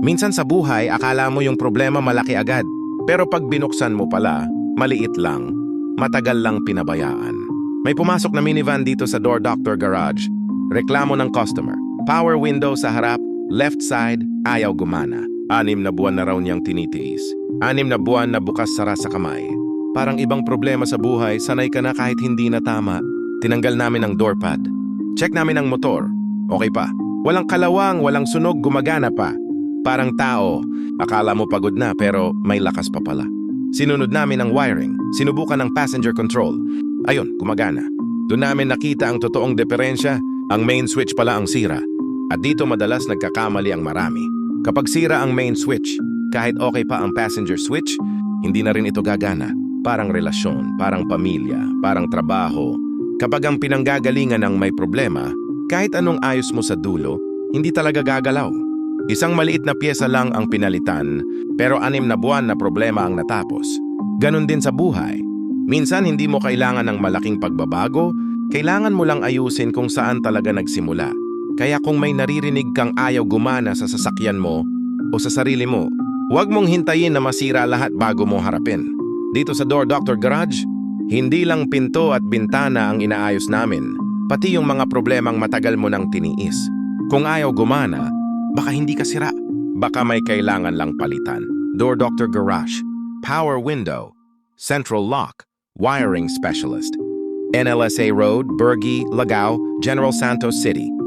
Minsan sa buhay, akala mo yung problema malaki agad. Pero pag binuksan mo pala, maliit lang. Matagal lang pinabayaan. May pumasok na minivan dito sa Door Doctor Garage. Reklamo ng customer. Power window sa harap, left side, ayaw gumana. 6 na buwan na raw niyang tinitiis. 6 na buwan na bukas-sara sa kamay. Parang ibang problema sa buhay, sanay ka na kahit hindi na tama. Tinanggal namin ang door pad. Check namin ang motor. Okay pa. Walang kalawang, walang sunog, gumagana pa. Parang tao, akala mo pagod na pero may lakas pa pala. Sinunod namin ang wiring, sinubukan ang passenger control. Ayun, gumagana. Doon namin nakita ang totoong diferensya, ang main switch pala ang sira. At dito madalas nagkakamali ang marami. Kapag sira ang main switch, kahit okay pa ang passenger switch, hindi na rin ito gagana. Parang relasyon, parang pamilya, parang trabaho. Kapag ang pinanggagalingan ng may problema, kahit anong ayos mo sa dulo, hindi talaga gagalaw. Isang maliit na pyesa lang ang pinalitan, pero 6 na buwan na problema ang natapos. Ganon din sa buhay. Minsan hindi mo kailangan ng malaking pagbabago, kailangan mo lang ayusin kung saan talaga nagsimula. Kaya kung may naririnig kang ayaw gumana sa sasakyan mo o sa sarili mo, huwag mong hintayin na masira lahat bago mo harapin. Dito sa Door Doctor Garage, hindi lang pinto at bintana ang inaayos namin, pati yung mga problemang matagal mo nang tiniis. Kung ayaw gumana, baka hindi ka sira. Baka may kailangan lang palitan. Door Doctor Garage. Power window. Central lock. Wiring specialist. NLSA Road, Burgi, Lagao, General Santos City.